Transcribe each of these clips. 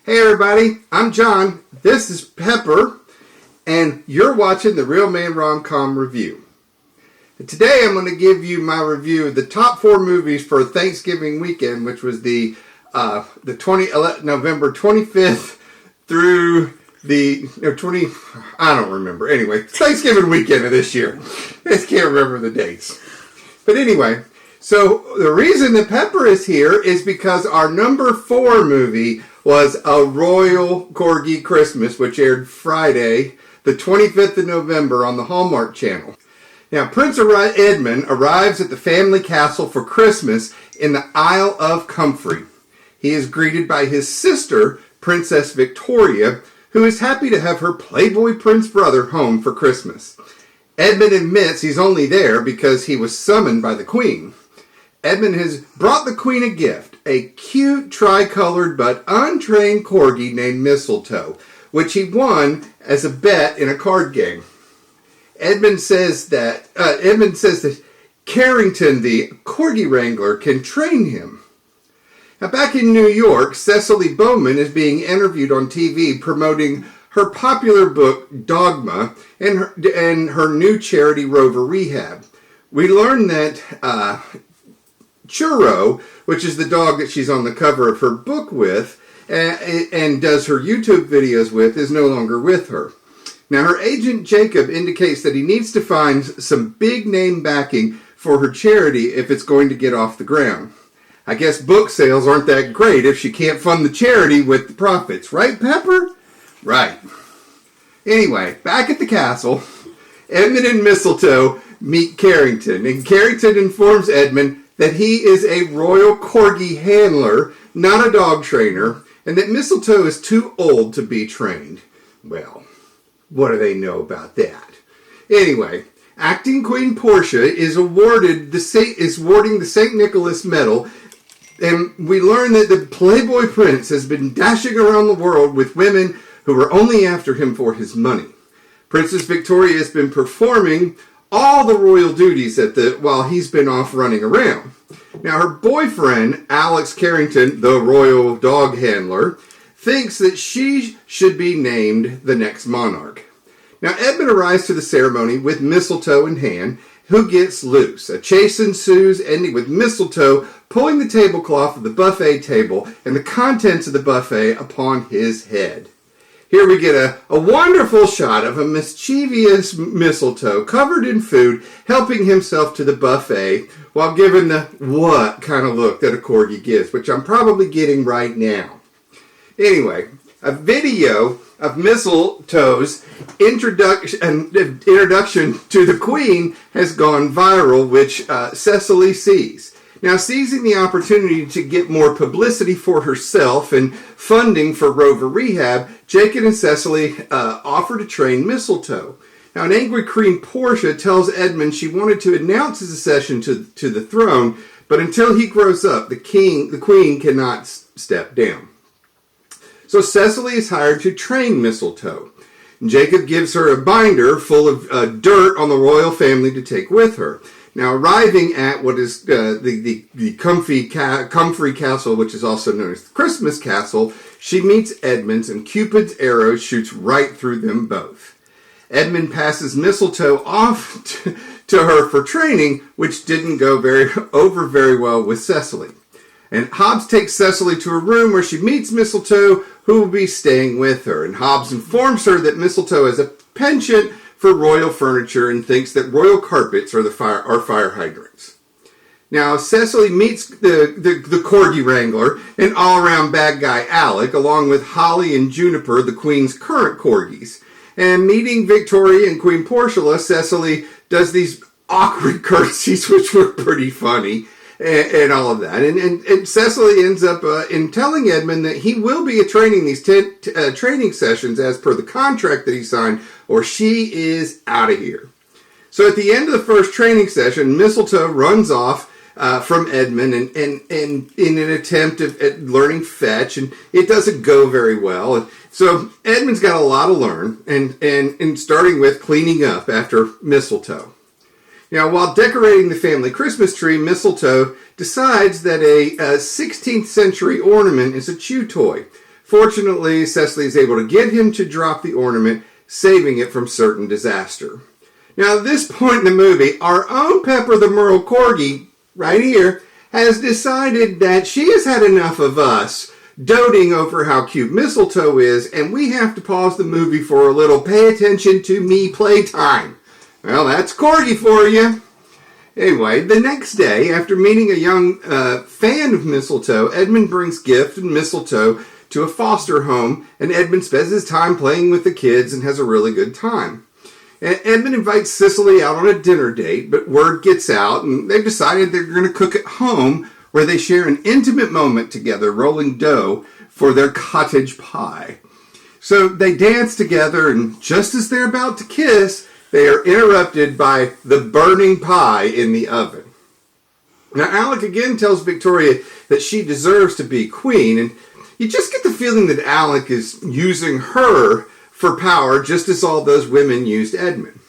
Hey everybody, I'm John, this is Pepper, and you're watching the Real Man Rom-Com Review. And today I'm going to give you my review of the top 4 movies for Thanksgiving weekend, which was the November 25th through the I don't remember. Anyway, Thanksgiving weekend of this year. I just can't remember the dates. But anyway, so the reason that Pepper is here is because our number 4 movie was A Royal Corgi Christmas, which aired Friday, the 25th of November on the Hallmark Channel. Now, Prince Edmund arrives at the family castle for Christmas in the Isle of Comfrey. He is greeted by his sister, Princess Victoria, who is happy to have her Playboy Prince brother home for Christmas. Edmund admits he's only there because he was summoned by the Queen. Edmund has brought the Queen a gift, a cute tricolored but untrained corgi named Mistletoe, which he won as a bet in a card game. Edmund says that Carrington, the corgi wrangler, can train him. Now, back in New York, Cecily Bowman is being interviewed on TV promoting her popular book, Dogma, and her new charity, Rover Rehab. We learn that Churro, which is the dog that she's on the cover of her book with, and does her YouTube videos with, is no longer with her. Now, her agent, Jacob, indicates that he needs to find some big name backing for her charity if it's going to get off the ground. I guess book sales aren't that great if she can't fund the charity with the profits. Right, Pepper? Right. Anyway, back at the castle, Edmund and Mistletoe meet Carrington, and Carrington informs Edmund that he is a royal corgi handler, not a dog trainer, and that Mistletoe is too old to be trained. Well, what do they know about that? Anyway, acting Queen Portia is awarding the St. Nicholas Medal, and we learn that the Playboy Prince has been dashing around the world with women who are only after him for his money. Princess Victoria has been performing all the royal duties while he's been off running around. Now, her boyfriend, Alex Carrington, the royal dog handler, thinks that she should be named the next monarch. Now, Edmund arrives to the ceremony with Mistletoe in hand, who gets loose. A chase ensues, ending with Mistletoe pulling the tablecloth of the buffet table and the contents of the buffet upon his head. Here we get a wonderful shot of a mischievous Mistletoe covered in food, helping himself to the buffet while giving the what kind of look that a corgi gives, which I'm probably getting right now. Anyway, a video of Mistletoe's introduction to the Queen has gone viral, which Cecily sees. Now, seizing the opportunity to get more publicity for herself and funding for Rover Rehab, Jacob and Cecily offer to train Mistletoe. Now, an angry Queen Portia tells Edmund she wanted to announce his accession to the throne, but until he grows up, the Queen cannot step down. So Cecily is hired to train Mistletoe. Jacob gives her a binder full of dirt on the royal family to take with her. Now, arriving at what is the Comfrey Castle, which is also known as the Christmas Castle, she meets Edmund, and Cupid's arrow shoots right through them both. Edmund passes Mistletoe off to her for training, which didn't go over very well with Cecily. And Hobbs takes Cecily to a room where she meets Mistletoe, who will be staying with her. And Hobbs informs her that Mistletoe has a penchant for royal furniture and thinks that royal carpets are fire hydrants. Now, Cecily meets the corgi wrangler and all-around bad guy Alec, along with Holly and Juniper, the Queen's current corgis. And meeting Victoria and Queen Portia, Cecily does these awkward curtsies, which were pretty funny, and all of that. And Cecily ends up in telling Edmund that he will be attending these training sessions as per the contract that he signed, or she is out of here. So at the end of the first training session, Mistletoe runs off from Edmund and in an attempt at learning fetch, and it doesn't go very well. And so Edmund's got a lot to learn, and starting with cleaning up after Mistletoe. Now, while decorating the family Christmas tree, Mistletoe decides that a 16th century ornament is a chew toy. Fortunately, Cecily is able to get him to drop the ornament, saving it from certain disaster. Now, at this point in the movie, our own Pepper the Merle Corgi, right here, has decided that she has had enough of us doting over how cute Mistletoe is, and we have to pause the movie for a little pay attention to me playtime. Well, that's Corgi for you. Anyway, the next day, after meeting a young fan of Mistletoe, Edmund brings gift and Mistletoe to a foster home, and Edmund spends his time playing with the kids and has a really good time. And Edmund invites Cecily out on a dinner date, but word gets out, and they've decided they're going to cook at home, where they share an intimate moment together, rolling dough for their cottage pie. So they dance together, and just as they're about to kiss, they are interrupted by the burning pie in the oven. Now, Alec again tells Victoria that she deserves to be queen, and you just get the feeling that Alec is using her for power, just as all those women used Edmund.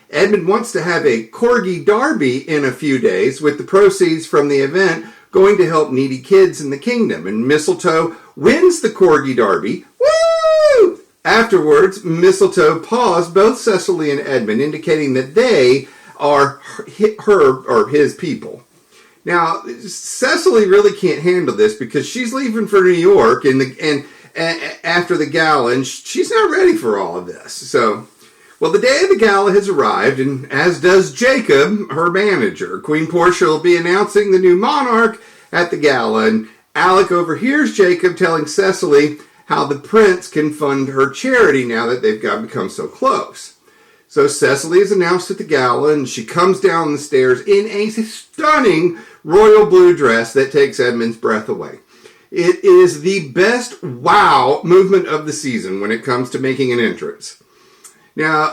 Edmund wants to have a Corgi Derby in a few days, with the proceeds from the event going to help needy kids in the kingdom. And Mistletoe wins the Corgi Derby. Woo! Afterwards, Mistletoe paws both Cecily and Edmund, indicating that they are her or his people. Now, Cecily really can't handle this because she's leaving for New York and after the gala, and she's not ready for all of this. So, well, the day of the gala has arrived, and as does Jacob, her manager. Queen Portia will be announcing the new monarch at the gala, and Alec overhears Jacob telling Cecily how the prince can fund her charity now that they've become so close. So Cecily is announced at the gala, and she comes down the stairs in a stunning royal blue dress that takes Edmund's breath away. It is the best wow movement of the season when it comes to making an entrance. Now,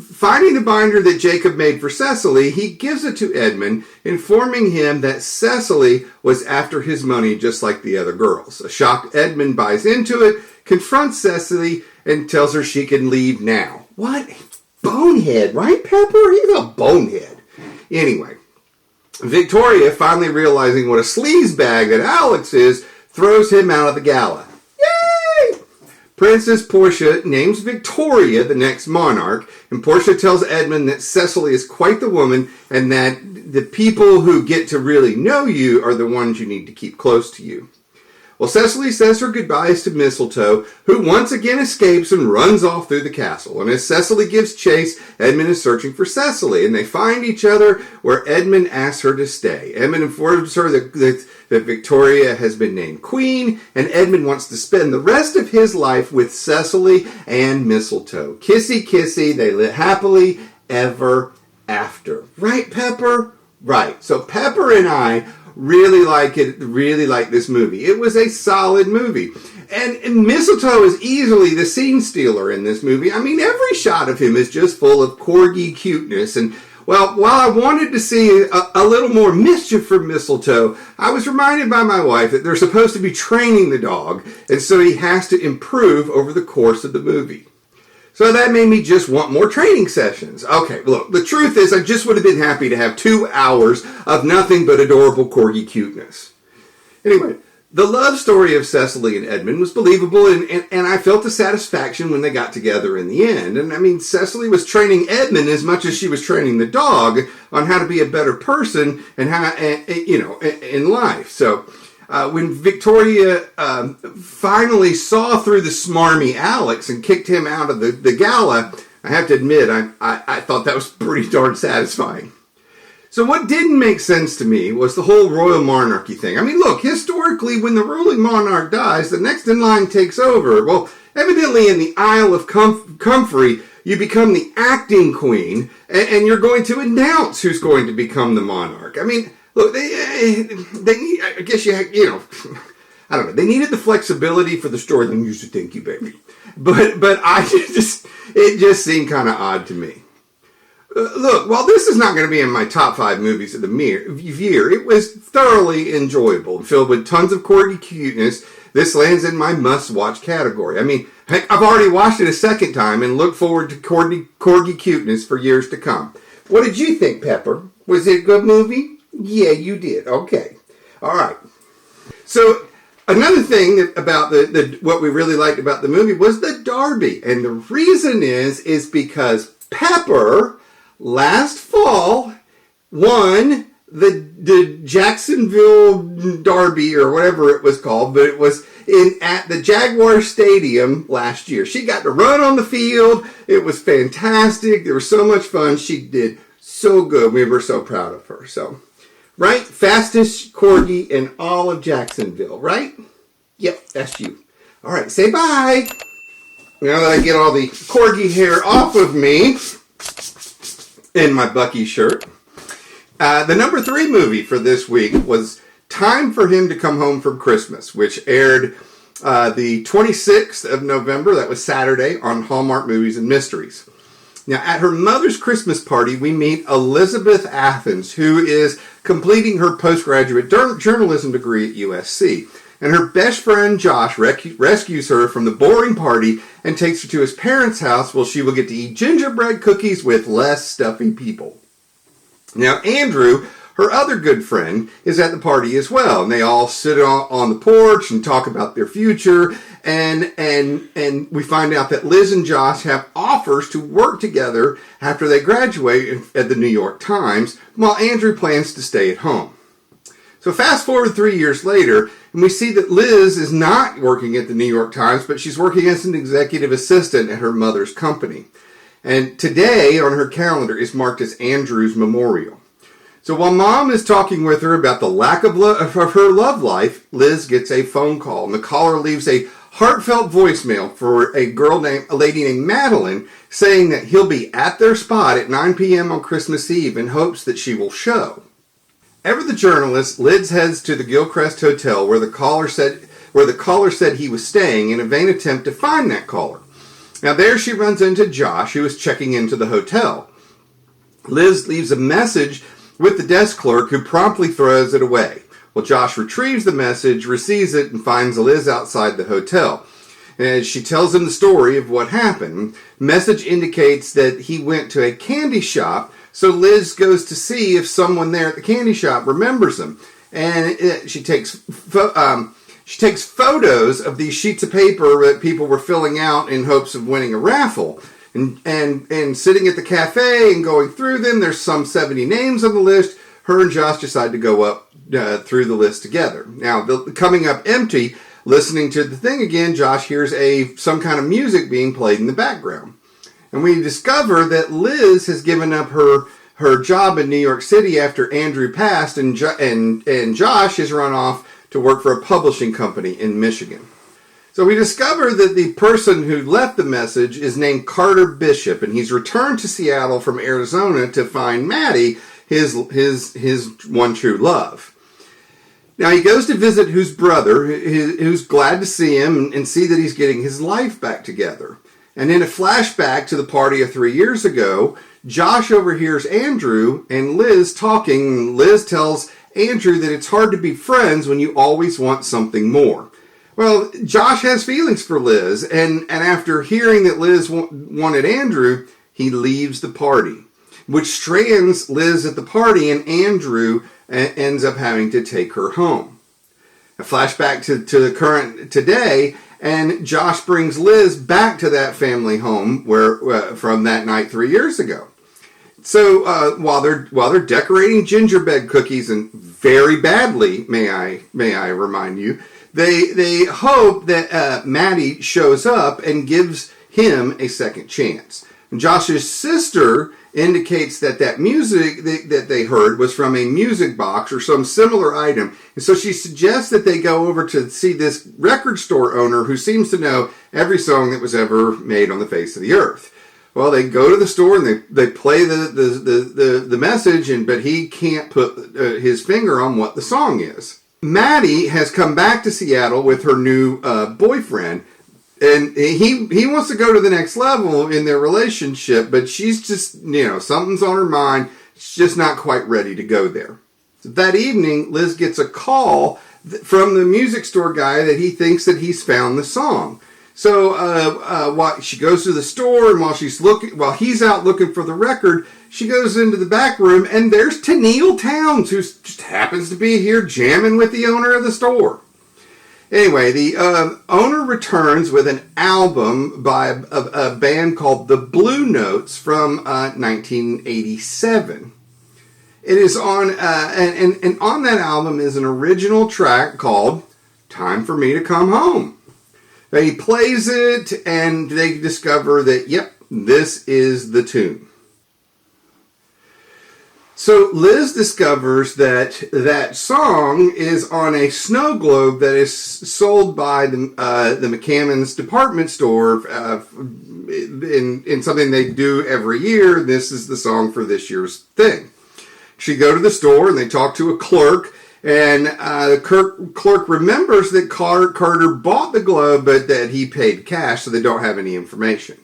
finding the binder that Jacob made for Cecily, he gives it to Edmund, informing him that Cecily was after his money just like the other girls. A shocked Edmund buys into it, confronts Cecily, and tells her she can leave now. What a bonehead, right, Pepper? He's a bonehead. Anyway, Victoria, finally realizing what a sleazebag that Alex is, throws him out of the gala. Yay! Princess Portia names Victoria the next monarch, and Portia tells Edmund that Cecily is quite the woman, and that the people who get to really know you are the ones you need to keep close to you. Well, Cecily says her goodbyes to Mistletoe, who once again escapes and runs off through the castle. And as Cecily gives chase, Edmund is searching for Cecily, and they find each other where Edmund asks her to stay. Edmund informs her that Victoria has been named queen, and Edmund wants to spend the rest of his life with Cecily and Mistletoe. Kissy, kissy, they live happily ever after. Right, Pepper? Right. So Pepper and I really like this movie. It was a solid movie. And Mistletoe is easily the scene stealer in this movie. I mean, every shot of him is just full of corgi cuteness. And, well, while I wanted to see a little more mischief from Mistletoe, I was reminded by my wife that they're supposed to be training the dog, and so he has to improve over the course of the movie. So that made me just want more training sessions. Okay, look, the truth is I just would have been happy to have 2 hours of nothing but adorable corgi cuteness. Anyway, the love story of Cecily and Edmund was believable, and I felt the satisfaction when they got together in the end. And I mean, Cecily was training Edmund as much as she was training the dog on how to be a better person and how, in life. So when Victoria finally saw through the smarmy Alex and kicked him out of the gala, I have to admit, I thought that was pretty darn satisfying. So what didn't make sense to me was the whole royal monarchy thing. I mean, look, historically, when the ruling monarch dies, the next in line takes over. Well, evidently in the Isle of Comfrey, you become the acting queen, and you're going to announce who's going to become the monarch. I mein, look, they need, I guess I don't know, they needed the flexibility for the story than you should think, you baby. But it just seemed kind of odd to me. Look, while this is not going to be in my top 5 movies of the year, it was thoroughly enjoyable and filled with tons of corgi cuteness. This lands in my must-watch category. I mean, heck, I've already watched it a second time and look forward to corgi cuteness for years to come. What did you think, Pepper? Was it a good movie? Yeah, you did. Okay. All right. So, Another thing about what we really liked about the movie was the Derby. And the reason is because Pepper last fall won the Jacksonville Derby or whatever it was called, but it was at the Jaguar Stadium last year. She got to run on the field. It was fantastic. There was so much fun. She did so good. We were so proud of her. So, right? Fastest Corgi in all of Jacksonville, right? Yep, that's you. All right, say bye. Now that I get all the Corgi hair off of me in my Bucky shirt. The number 3 movie for this week was Time for Him to Come Home from Christmas, which aired the 26th of November. That was Saturday on Hallmark Movies and Mysteries. Now, at her mother's Christmas party, we meet Elizabeth Athens, who is completing her postgraduate journalism degree at USC. And her best friend, Josh, rescues her from the boring party and takes her to his parents' house where she will get to eat gingerbread cookies with less stuffy people. Now, Andrew, her other good friend, is at the party as well. And they all sit on the porch and talk about their future. And we find out that Liz and Josh have offers to work together after they graduate at the New York Times, while Andrew plans to stay at home. So fast forward 3 years later, and we see that Liz is not working at the New York Times, but she's working as an executive assistant at her mother's company. And today on her calendar is marked as Andrew's memorial. So while Mom is talking with her about the lack of her love life, Liz gets a phone call, and the caller leaves a heartfelt voicemail for a lady named Madeline, saying that he'll be at their spot at 9 p.m. on Christmas Eve in hopes that she will show. Ever the journalist, Liz heads to the Gilchrist Hotel where the caller said he was staying in a vain attempt to find that caller. Now there she runs into Josh, who is checking into the hotel. Liz leaves a message with the desk clerk, who promptly throws it away. Well, Josh retrieves the message, receives it, and finds Liz outside the hotel. And she tells him the story of what happened. The message indicates that he went to a candy shop, so Liz goes to see if someone there at the candy shop remembers him. And she takes photos of these sheets of paper that people were filling out in hopes of winning a raffle. And sitting at the cafe and going through them, there's some 70 names on the list. Her and Josh decide to go up through the list together. Now, coming up empty, listening to the thing again, Josh hears some kind of music being played in the background. And we discover that Liz has given up her job in New York City after Andrew passed, and Josh has run off to work for a publishing company in Michigan. So we discover that the person who left the message is named Carter Bishop, and he's returned to Seattle from Arizona to find Maddie, his one true love. Now he goes to visit his brother, who's glad to see him and see that he's getting his life back together. And in a flashback to the party of 3 years ago, Josh overhears Andrew and Liz talking. Liz tells Andrew that it's hard to be friends when you always want something more. Well, Josh has feelings for Liz, and after hearing that Liz wanted Andrew, he leaves the party, which strands Liz at the party, and Andrew ends up having to take her home. A flashback to the current today, and Josh brings Liz back to that family home from that night 3 years ago. So while they're decorating gingerbread cookies, and very badly, may I remind you, they hope that Maddie shows up and gives him a second chance. And Josh's sister indicates that music that they heard was from a music box or some similar item. And so she suggests that they go over to see this record store owner who seems to know every song that was ever made on the face of the earth. Well, they go to the store and they play the message, but he can't put his finger on what the song is. Maddie has come back to Seattle with her new boyfriend, and he wants to go to the next level in their relationship, but she's just, something's on her mind. She's just not quite ready to go there. So that evening, Liz gets a call from the music store guy that he thinks that he's found the song. So while she goes to the store, and while he's out looking for the record, she goes into the back room, and there's Tennille Townes, who just happens to be here jamming with the owner of the store. Anyway, the owner returns with an album by a band called the Blue Notes from 1987. It is on, and on that album is an original track called Time for Me to Come Home. He plays it, and they discover that, yep, this is the tune. So Liz discovers that that song is on a snow globe that is sold by the McCammon's department store in something they do every year. This is the song for this year's thing. She go to the store and they talk to a clerk, and the clerk remembers that Carter bought the globe, but that he paid cash, so they don't have any information.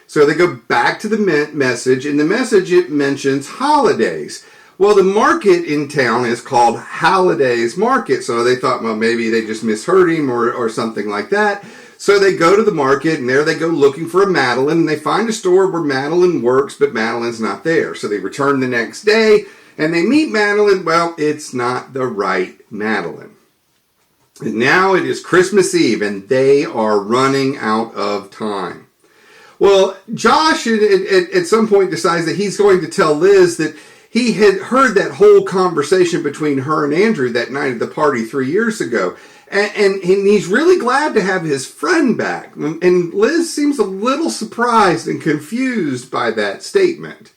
So they go back to the message. In the message, it mentions holidays. Well, the market in town is called Halliday's Market, so they thought, well, maybe they just misheard him or something like that. So they go to the market, and there they go looking for a Madeline, and they find a store where Madeline works, but Madeline's not there. So they return the next day, and they meet Madeline. Well, it's not the right Madeline. And now it is Christmas Eve, and they are running out of time. Well, Josh at some point decides that he's going to tell Liz that he had heard that whole conversation between her and Andrew that night at the party 3 years ago. And he's really glad to have his friend back. And Liz seems a little surprised and confused by that statement.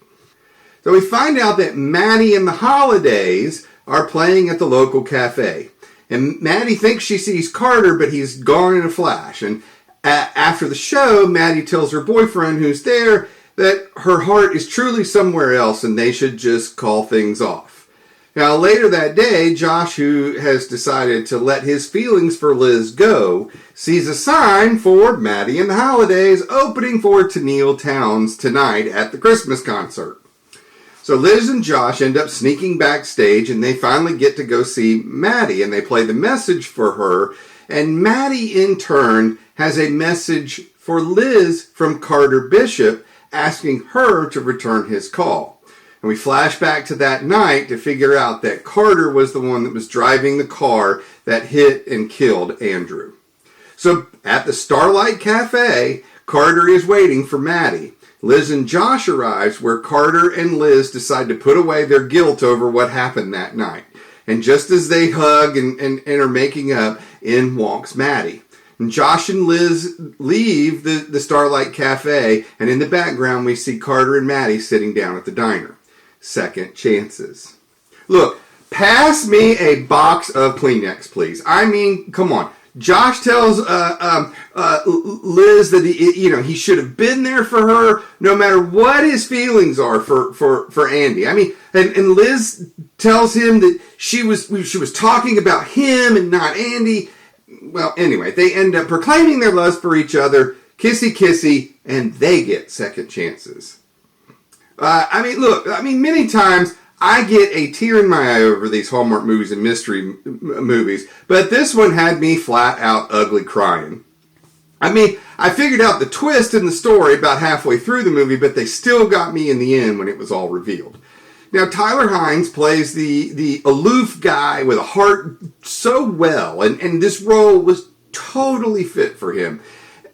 So we find out that Maddie and the Holidays are playing at the local cafe. And Maddie thinks she sees Carter, but he's gone in a flash. And after the show, Maddie tells her boyfriend who's there that her heart is truly somewhere else and they should just call things off. Now, later that day, Josh, who has decided to let his feelings for Liz go, sees a sign for Maddie and the Holidays opening for Tennille Townes tonight at the Christmas concert. So Liz and Josh end up sneaking backstage, and they finally get to go see Maddie, and they play the message for her. And Maddie, in turn, has a message for Liz from Carter Bishop asking her to return his call. And we flash back to that night to figure out that Carter was the one that was driving the car that hit and killed Andrew. So at the Starlight Cafe, Carter is waiting for Maddie. Liz and Josh arrives where Carter and Liz decide to put away their guilt over what happened that night. And just as they hug and are making up, in walks Maddie. And Josh and Liz leave the Starlight Cafe, and in the background we see Carter and Maddie sitting down at the diner. Second chances. Look, pass me a box of Kleenex, please. I mean, come on. Josh tells Liz that he should have been there for her, no matter what his feelings are for Andy. I mean, and Liz tells him that she was talking about him and not Andy. Well, anyway, they end up proclaiming their love for each other, kissy, and they get second chances. Many times I get a tear in my eye over these Hallmark movies and mystery movies, but this one had me flat out ugly crying. I mean, I figured out the twist in the story about halfway through the movie, but they still got me in the end when it was all revealed. Now, Tyler Hynes plays the aloof guy with a heart so well, and this role was totally fit for him.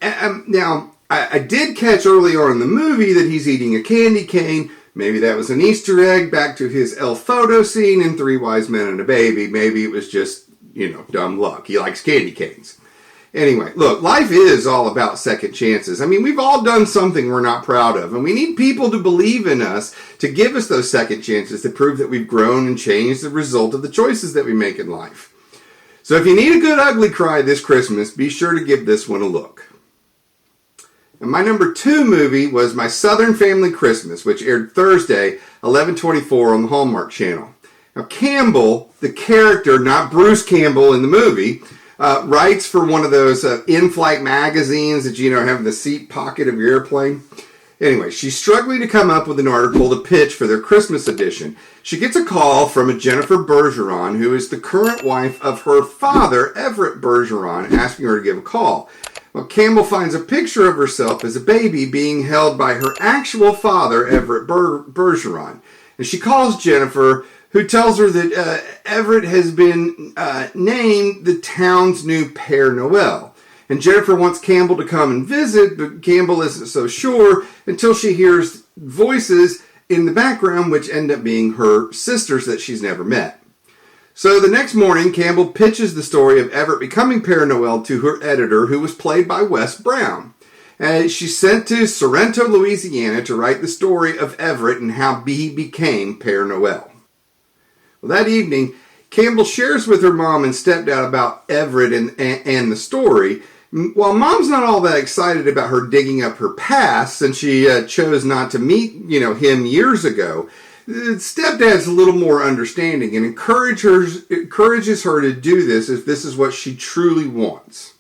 Now, I did catch early on in the movie that he's eating a candy cane. Maybe that was an Easter egg back to his elf photo scene in Three Wise Men and a Baby. Maybe it was just, dumb luck. He likes candy canes. Anyway, look, life is all about second chances. I mean, we've all done something we're not proud of, and we need people to believe in us to give us those second chances to prove that we've grown and changed as a result of the choices that we make in life. So if you need a good ugly cry this Christmas, be sure to give this one a look. And my number 2 movie was My Southern Family Christmas, which aired Thursday, 11/24 on the Hallmark Channel. Now, Campbell, the character, not Bruce Campbell in the movie, writes for one of those in-flight magazines that, have in the seat pocket of your airplane. Anyway, she's struggling to come up with an article to pitch for their Christmas edition. She gets a call from a Jennifer Bergeron, who is the current wife of her father, Everett Bergeron, asking her to give a call. Well, Campbell finds a picture of herself as a baby being held by her actual father, Everett Bergeron. And she calls Jennifer, who tells her that Everett has been named the town's new Père Noël. And Jennifer wants Campbell to come and visit, but Campbell isn't so sure until she hears voices in the background, which end up being her sisters that she's never met. So the next morning, Campbell pitches the story of Everett becoming Père Noël to her editor, who was played by Wes Brown. She's sent to Sorrento, Louisiana to write the story of Everett and how he became Père Noël. Well, that evening, Campbell shares with her mom and stepdad about Everett and the story. While Mom's not all that excited about her digging up her past since she chose not to meet, him years ago, stepdad's a little more understanding and encourages her to do this if this is what she truly wants.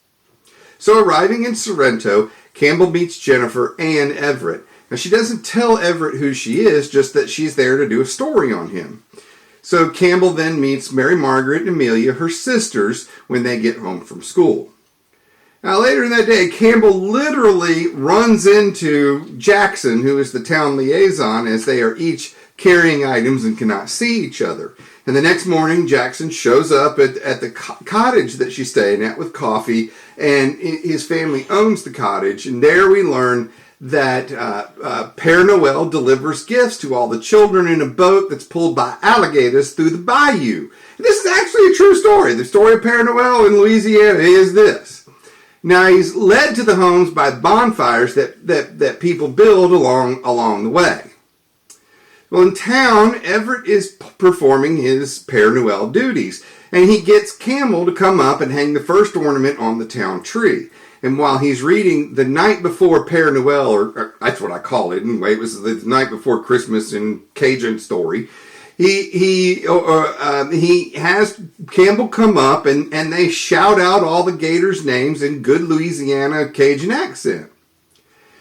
So arriving in Sorrento, Campbell meets Jennifer and Everett. Now she doesn't tell Everett who she is, just that she's there to do a story on him. So Campbell then meets Mary Margaret and Amelia, her sisters, when they get home from school. Now later in that day, Campbell literally runs into Jackson, who is the town liaison, as they are each carrying items and cannot see each other. And the next morning, Jackson shows up at the cottage that she's staying at with coffee, and his family owns the cottage. And there we learn that Père Noël delivers gifts to all the children in a boat that's pulled by alligators through the bayou. And this is actually a true story. The story of Père Noël in Louisiana is this. Now, he's led to the homes by bonfires that people build along the way. Well, in town, Everett is performing his Père Noël duties, and he gets Campbell to come up and hang the first ornament on the town tree. And while he's reading the night before Père Noël, or that's what I call it anyway, it was the night before Christmas in Cajun story, he has Campbell come up and they shout out all the gators' names in good Louisiana Cajun accent.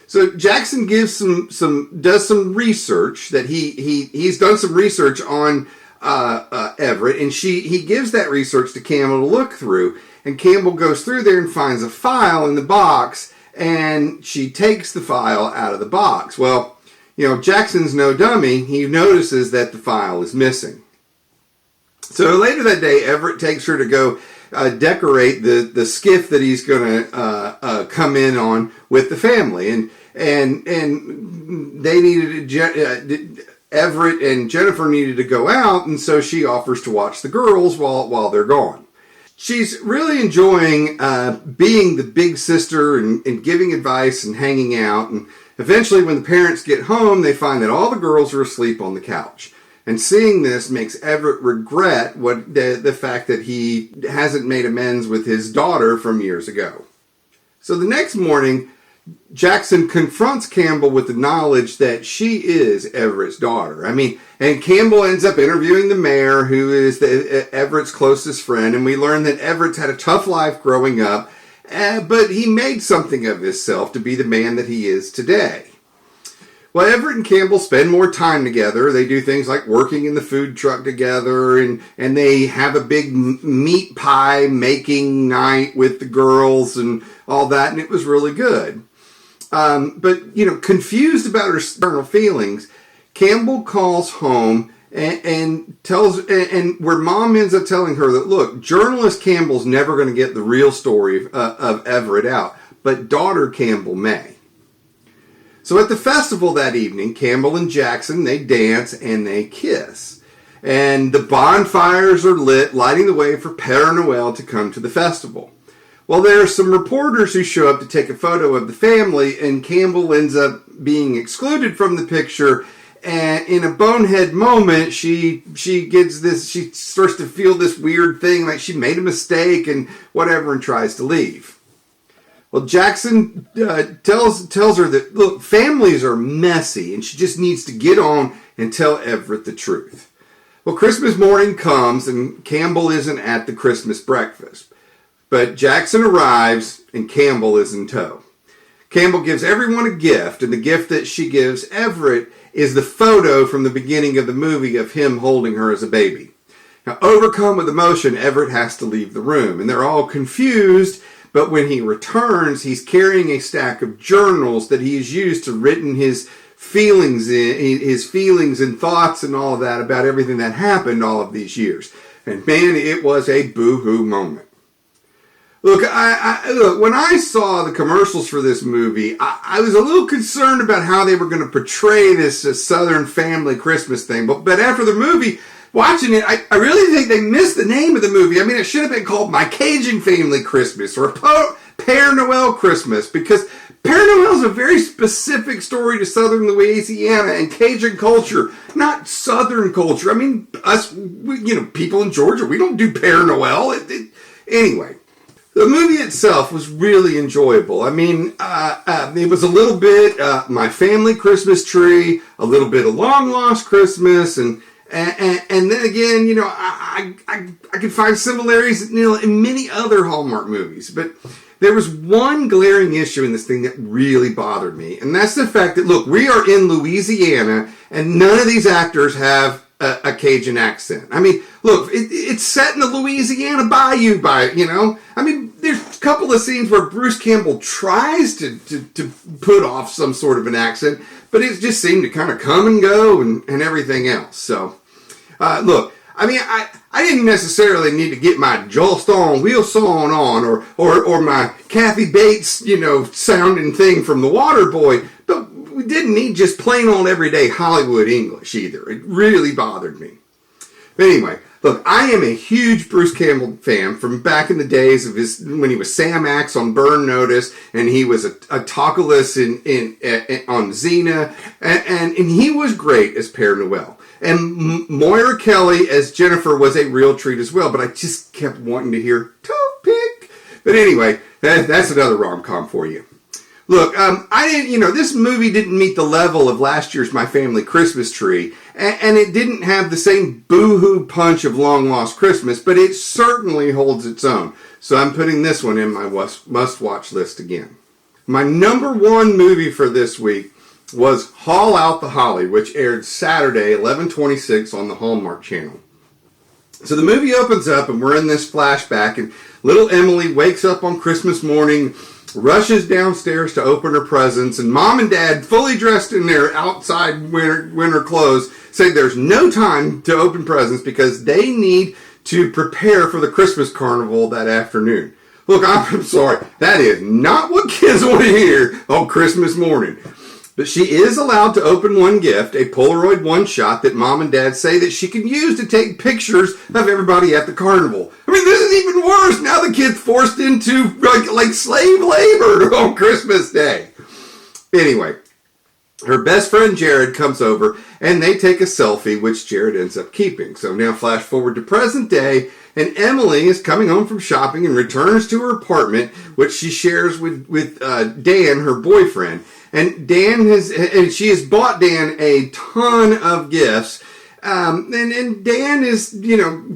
So Jackson does some research that he's done some research on Everett, and he gives that research to Campbell to look through. And Campbell goes through there and finds a file in the box, and she takes the file out of the box. Well, Jackson's no dummy. He notices that the file is missing. So later that day, Everett takes her to go decorate the skiff that he's going to come in on with the family, and they needed Everett and Jennifer needed to go out, and so she offers to watch the girls while they're gone. She's really enjoying being the big sister and giving advice and hanging out. And eventually, when the parents get home, they find that all the girls are asleep on the couch. And seeing this makes Everett regret the fact that he hasn't made amends with his daughter from years ago. So the next morning, Jackson confronts Campbell with the knowledge that she is Everett's daughter. And Campbell ends up interviewing the mayor, who is Everett's closest friend, and we learn that Everett's had a tough life growing up, but he made something of himself to be the man that he is today. Well, Everett and Campbell spend more time together. They do things like working in the food truck together, and they have a big meat pie making night with the girls and all that, and it was really good. But confused about her external feelings, Campbell calls home and where Mom ends up telling her that, look, journalist Campbell's never going to get the real story of Everett out, but daughter Campbell may. So at the festival that evening, Campbell and Jackson, they dance and they kiss. And the bonfires are lit, lighting the way for Père Noël to come to the festival. Well, there are some reporters who show up to take a photo of the family, and Campbell ends up being excluded from the picture. And in a bonehead moment, she starts to feel this weird thing, like she made a mistake and whatever, and tries to leave. Well, Jackson tells her that, look, families are messy, and she just needs to get on and tell Everett the truth. Well, Christmas morning comes, and Campbell isn't at the Christmas breakfast. But Jackson arrives, and Campbell is in tow. Campbell gives everyone a gift, and the gift that she gives Everett is the photo from the beginning of the movie of him holding her as a baby. Now, overcome with emotion, Everett has to leave the room, and they're all confused, but when he returns, he's carrying a stack of journals that he has used to written his his feelings and thoughts and all of that about everything that happened all of these years. And man, it was a boo-hoo moment. Look, look, when I saw the commercials for this movie, I was a little concerned about how they were going to portray this Southern family Christmas thing. But after the movie, watching it, I really think they missed the name of the movie. I mean, it should have been called My Cajun Family Christmas or Père Noël Christmas, because Père Noël is a very specific story to Southern Louisiana and Cajun culture, not Southern culture. I mean, people in Georgia, we don't do Père Noël. Anyway. The movie itself was really enjoyable. I mean, it was a little bit My Family Christmas Tree, a little bit of Long Lost Christmas, and then again, I could find similarities, in many other Hallmark movies. But there was one glaring issue in this thing that really bothered me, and that's the fact that, look, we are in Louisiana, and none of these actors have a Cajun accent. I mean, look, it's set in the Louisiana bayou, I mean, there's a couple of scenes where Bruce Campbell tries to put off some sort of an accent, but it just seemed to kind of come and go and everything else. So, look, I mean, I didn't necessarily need to get my Jolston Wilson on or my Kathy Bates, sounding thing from The Waterboy, but we didn't need just plain old everyday Hollywood English either. It really bothered me. But anyway, look, I am a huge Bruce Campbell fan from back in the days of when he was Sam Axe on Burn Notice, and he was a Talkalus on Xena, and he was great as Père Noël. And Moira Kelly as Jennifer was a real treat as well, but I just kept wanting to hear Toothpick. But anyway, that's another rom-com for you. Look, this movie didn't meet the level of last year's My Family Christmas Tree, and it didn't have the same boo-hoo punch of Long Lost Christmas, but it certainly holds its own. So I'm putting this one in my must-watch list again. My number one movie for this week was Haul Out the Holly, which aired Saturday, 11/26 on the Hallmark Channel. So the movie opens up, and we're in this flashback, and little Emily wakes up on Christmas morning, rushes downstairs to open her presents, and Mom and Dad, fully dressed in their outside winter clothes, say there's no time to open presents because they need to prepare for the Christmas carnival that afternoon. Look, I'm sorry, that is not what kids want to hear on Christmas morning. But she is allowed to open one gift, a Polaroid one-shot that Mom and Dad say that she can use to take pictures of everybody at the carnival. I mean, this is even worse. Now the kid's forced into like slave labor on Christmas Day. Anyway, her best friend Jared comes over and they take a selfie, which Jared ends up keeping. So now flash forward to present day, and Emily is coming home from shopping and returns to her apartment, which she shares with Dan, her boyfriend. And she has bought Dan a ton of gifts. And Dan is,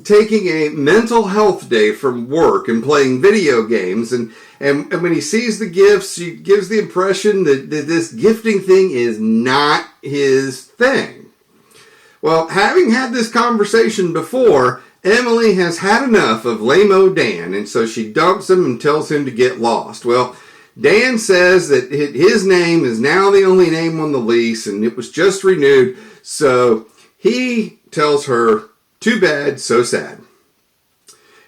taking a mental health day from work and playing video games. And when he sees the gifts, she gives the impression that this gifting thing is not his thing. Well, having had this conversation before, Emily has had enough of lame-o Dan, and so she dumps him and tells him to get lost. Well, Dan says that his name is now the only name on the lease, and it was just renewed, so he tells her, too bad, so sad.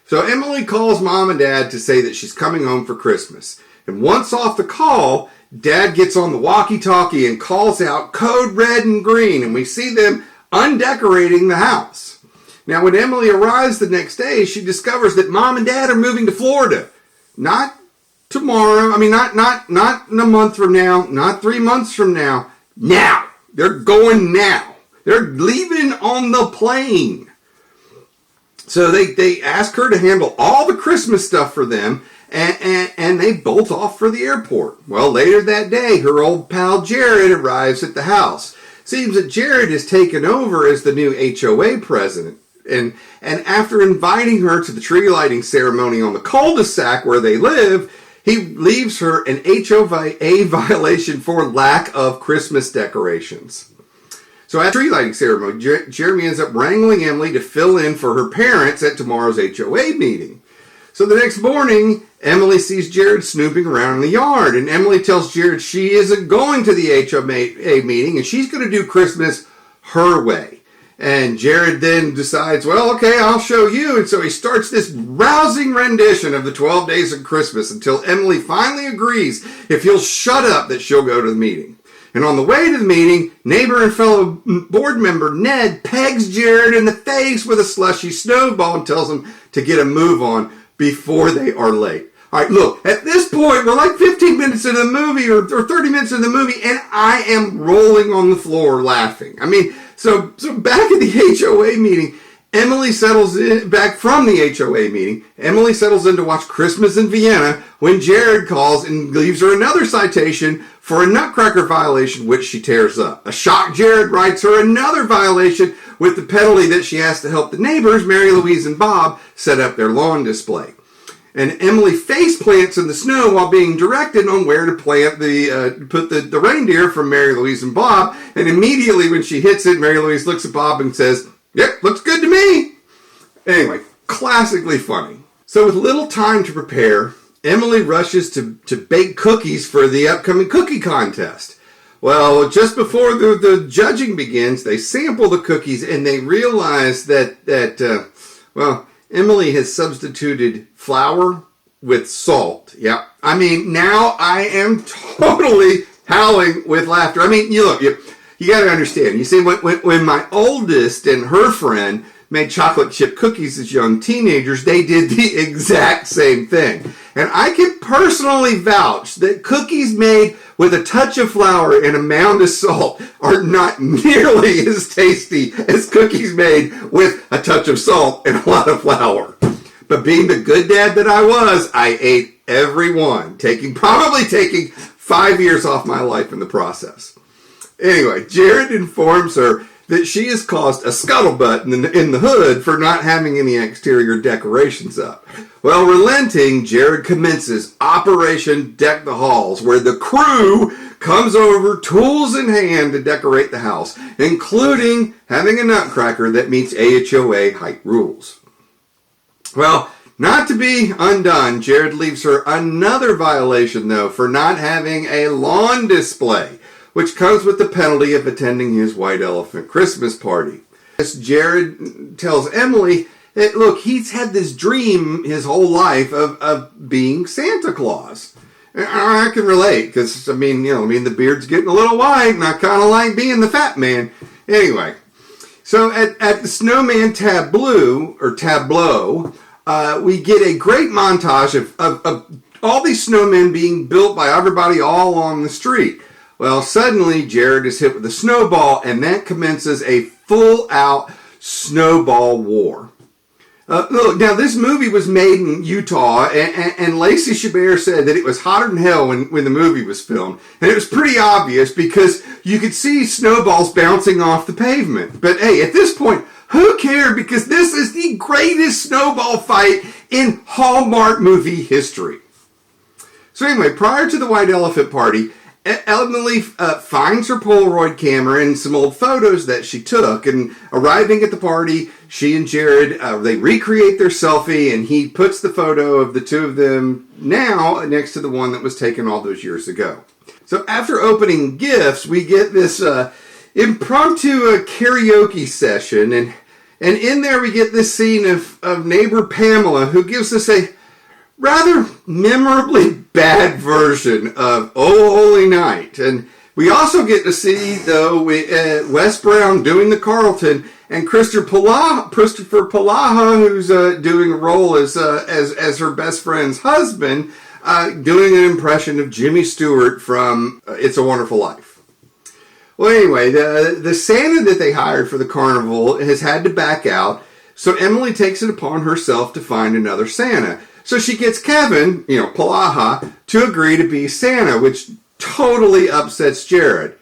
So Emily calls Mom and Dad to say that she's coming home for Christmas. And once off the call, Dad gets on the walkie-talkie and calls out code red and green, and we see them undecorating the house. Now, when Emily arrives the next day, she discovers that Mom and Dad are moving to Florida. Not tomorrow. I mean, not in a month from now, not 3 months from now. Now. They're going now. They're leaving on the plane. So they ask her to handle all the Christmas stuff for them, and they bolt off for the airport. Well, later that day, her old pal Jared arrives at the house. Seems that Jared has taken over as the new HOA president. And after inviting her to the tree lighting ceremony on the cul-de-sac where they live, he leaves her an HOA violation for lack of Christmas decorations. So at the tree lighting ceremony, Jeremy ends up wrangling Emily to fill in for her parents at tomorrow's HOA meeting. So the next morning, Emily sees Jared snooping around in the yard, and Emily tells Jared she isn't going to the HMA meeting, and she's going to do Christmas her way. And Jared then decides, well, okay, I'll show you. And so he starts this rousing rendition of the 12 Days of Christmas until Emily finally agrees, if he'll shut up, that she'll go to the meeting. And on the way to the meeting, neighbor and fellow board member Ned pegs Jared in the face with a slushy snowball and tells him to get a move on before they are late. All right, look, at this point, we're like 15 minutes into the movie or 30 minutes into the movie, and I am rolling on the floor laughing. I mean, so back at the HOA meeting, Emily settles in, back from the HOA meeting, Emily settles in to watch Christmas in Vienna when Jared calls and leaves her another citation for a nutcracker violation, which she tears up. A shocked Jared writes her another violation with the penalty that she has to help the neighbors, Mary Louise and Bob, set up their lawn display. And Emily face plants in the snow while being directed on where to plant put the reindeer from Mary Louise and Bob. And immediately when she hits it, Mary Louise looks at Bob and says, "Yep, looks good to me." Anyway, classically funny. So with little time to prepare, Emily rushes to bake cookies for the upcoming cookie contest. Well, just before the judging begins, they sample the cookies and they realize that Emily has substituted flour with salt. Yeah. I mean, now I am totally howling with laughter. I mean, you got to understand. You see, when my oldest and her friend made chocolate chip cookies as young teenagers, they did the exact same thing. And I can personally vouch that cookies made with a touch of flour and a mound of salt are not nearly as tasty as cookies made with a touch of salt and a lot of flour. But being the good dad that I was, I ate every one, probably taking 5 years off my life in the process. Anyway, Jared informs her that she has caused a scuttlebutt in the hood for not having any exterior decorations up. Well, relenting, Jared commences Operation Deck the Halls, where the crew comes over, tools in hand, to decorate the house, including having a nutcracker that meets AHOA height rules. Well, not to be undone, Jared leaves her another violation, though, for not having a lawn display, which comes with the penalty of attending his white elephant Christmas party. As Jared tells Emily that, look, he's had this dream his whole life of being Santa Claus. And I can relate, because, the beard's getting a little white, and I kind of like being the fat man. Anyway, so at the snowman tableau, we get a great montage of all these snowmen being built by everybody all along the street. Well, suddenly Jared is hit with a snowball, and that commences a full-out snowball war. Look, now this movie was made in Utah, and Lacey Chabert said that it was hotter than hell when the movie was filmed. And it was pretty obvious because you could see snowballs bouncing off the pavement. But hey, at this point, who cared? Because this is the greatest snowball fight in Hallmark movie history. So anyway, prior to the White Elephant Party, Emily finds her Polaroid camera and some old photos that she took, and arriving at the party, she and Jared, they recreate their selfie, and he puts the photo of the two of them now next to the one that was taken all those years ago. So after opening gifts, we get this impromptu karaoke session, and in there we get this scene of neighbor Pamela, who gives us a rather memorably bad version of Oh Holy Night. And we also get to see, though, Wes Brown doing the Carlton, and Christopher Palaha, who's doing a role as her best friend's husband, doing an impression of Jimmy Stewart from It's a Wonderful Life. Well, anyway, the Santa that they hired for the carnival has had to back out, so Emily takes it upon herself to find another Santa. So she gets Kevin, Palaha, to agree to be Santa, which totally upsets Jared.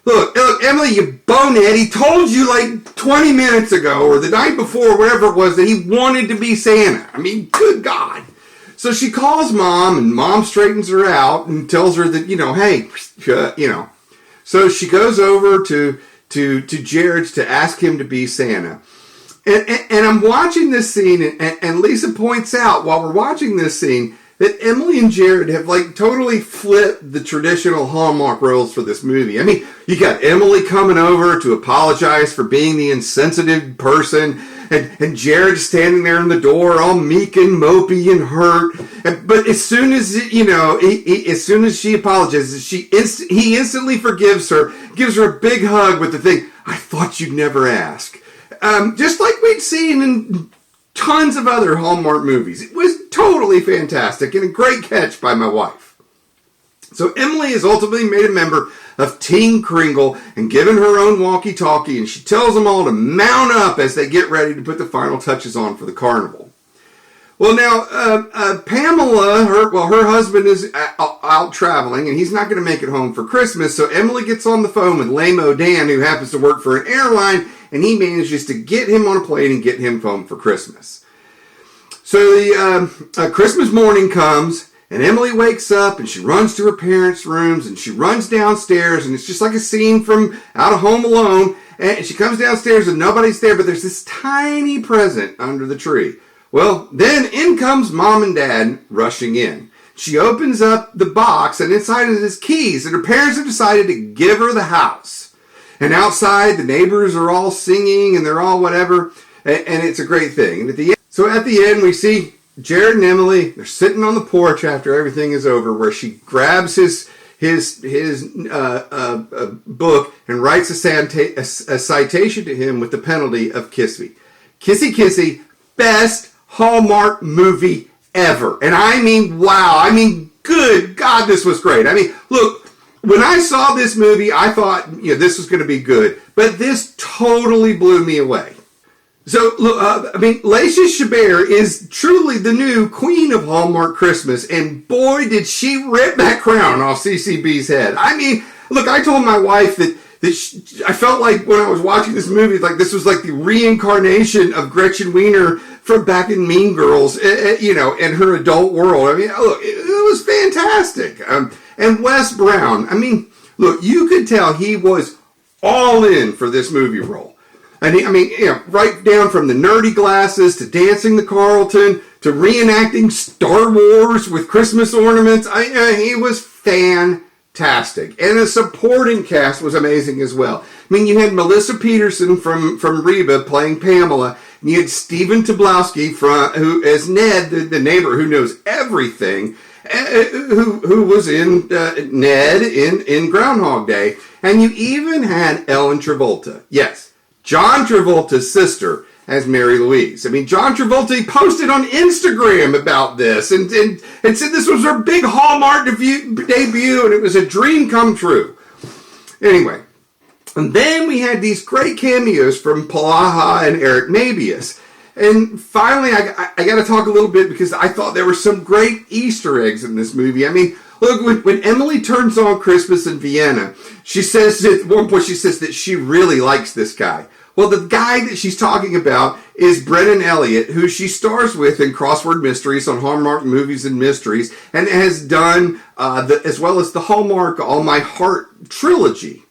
Look, Emily, you bonehead, he told you like 20 minutes ago, or the night before, whatever it was, that he wanted to be Santa. I mean, good God. So she calls Mom, and Mom straightens her out and tells her that, hey, So she goes over to Jared's to ask him to be Santa. And I'm watching this scene, and Lisa points out while we're watching this scene that Emily and Jared have like totally flipped the traditional Hallmark roles for this movie. I mean, you got Emily coming over to apologize for being the insensitive person, and Jared standing there in the door all meek and mopey and hurt. But as soon as, as soon as she apologizes, he instantly forgives her, gives her a big hug with the thing, "I thought you'd never ask." Just like we'd seen in tons of other Hallmark movies. It was totally fantastic and a great catch by my wife. So Emily is ultimately made a member of Team Kringle and given her own walkie-talkie, and she tells them all to mount up as they get ready to put the final touches on for the carnival. Well, now, Pamela, her husband is out traveling, and he's not going to make it home for Christmas, so Emily gets on the phone with Lame-O Dan, who happens to work for an airline, and he manages to get him on a plane and get him home for Christmas. So the Christmas morning comes, and Emily wakes up, and she runs to her parents' rooms, and she runs downstairs, and it's just like a scene from Out of Home Alone, and she comes downstairs, and nobody's there, but there's this tiny present under the tree. Well, then in comes Mom and Dad rushing in. She opens up the box, and inside is his keys, and her parents have decided to give her the house. And outside, the neighbors are all singing, and they're all whatever, and it's a great thing. And at the end, we see Jared and Emily, they're sitting on the porch after everything is over, where she grabs his book and writes a citation to him with the penalty of kiss me. Kissy kissy, best Hallmark movie ever. And I mean, wow. I mean, good God, this was great. I mean, look, when I saw this movie, I thought, this was going to be good. But this totally blew me away. So, look, Lacey Chabert is truly the new queen of Hallmark Christmas. And boy, did she rip that crown off CCB's head. I mean, look, I told my wife that I felt like when I was watching this movie, like this was like the reincarnation of Gretchen Wiener from back in Mean Girls, in her adult world. I mean, look, it was fantastic. And Wes Brown, I mean, look, you could tell he was all in for this movie role. And right down from the nerdy glasses to dancing the Carlton to reenacting Star Wars with Christmas ornaments. He was fantastic. And the supporting cast was amazing as well. I mean, you had Melissa Peterson from Reba playing Pamela, and you had Stephen Tobolowsky who as Ned, the neighbor who knows everything, who was in Ned in Groundhog Day, and you even had Ellen Travolta. Yes, John Travolta's sister as Mary Louise. I mean, John Travolta posted on Instagram about this and said this was her big Hallmark debut and it was a dream come true. Anyway, and then we had these great cameos from Palaha and Eric Mabius. And finally, I got to talk a little bit because I thought there were some great Easter eggs in this movie. I mean, look, when Emily turns on Christmas in Vienna, she says at one point, she says that she really likes this guy. Well, the guy that she's talking about is Brennan Elliott, who she stars with in Crossword Mysteries on Hallmark Movies and Mysteries, and has done, as well as the Hallmark All My Heart trilogy.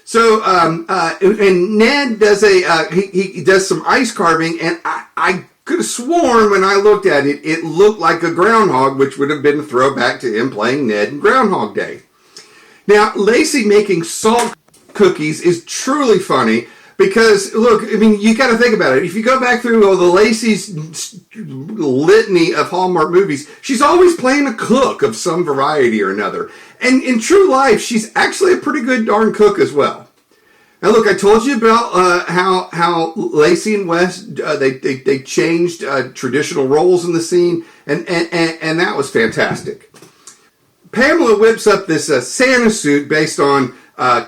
So, and Ned does he does some ice carving, and I could have sworn when I looked at it, it looked like a groundhog, which would have been a throwback to him playing Ned in Groundhog Day. Now, Lacey making salt cookies is truly funny because, look, I mean, you got to think about it. If you go back through the Lacey's litany of Hallmark movies, she's always playing a cook of some variety or another. And in true life, she's actually a pretty good darn cook as well. Now, look, I told you about how Lacey and Wes they changed traditional roles in the scene, and that was fantastic. Pamela whips up this Santa suit based on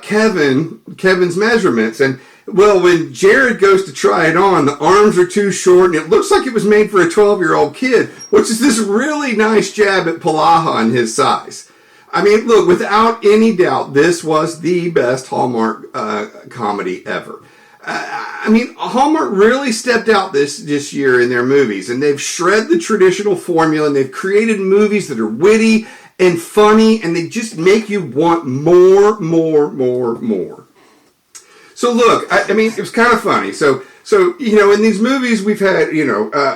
Kevin's measurements, and well, when Jared goes to try it on, the arms are too short, and it looks like it was made for a 12-year-old kid, which is this really nice jab at Palaha and his size. I mean, look, without any doubt, this was the best Hallmark comedy ever. I mean, Hallmark really stepped out this year in their movies, and they've shred the traditional formula, and they've created movies that are witty and funny, and they just make you want more. So look, I mean, it was kind of funny. So So, in these movies we've had,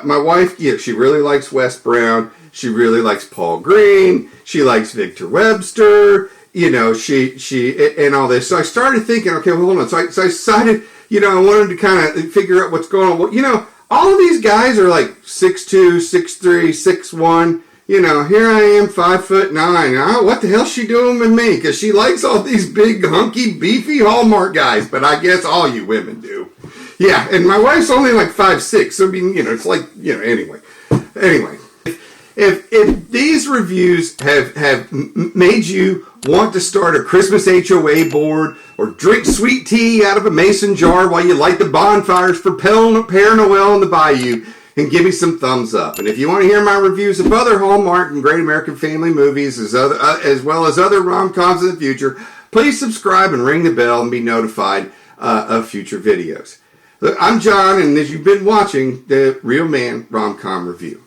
my wife, she really likes Wes Brown. She really likes Paul Green. She likes Victor Webster. She and all this. So I started thinking, okay, well, hold on. So I decided, I wanted to kind of figure out what's going on. Well, all of these guys are like 6'2", 6'3", 6'1". Here I am, 5'9". What the hell's she doing with me? Because she likes all these big, hunky, beefy Hallmark guys. But I guess all you women do. Yeah, and my wife's only like 5'6". So, I mean, it's like, anyway. Anyway, if these reviews have made you want to start a Christmas HOA board or drink sweet tea out of a mason jar while you light the bonfires for Père Noel in the bayou, and give me some thumbs up. And if you want to hear my reviews of other Hallmark and Great American Family movies, as well as other rom-coms in the future, please subscribe and ring the bell and be notified of future videos. Look, I'm John, and as you've been watching the Real Man Rom-Com Review.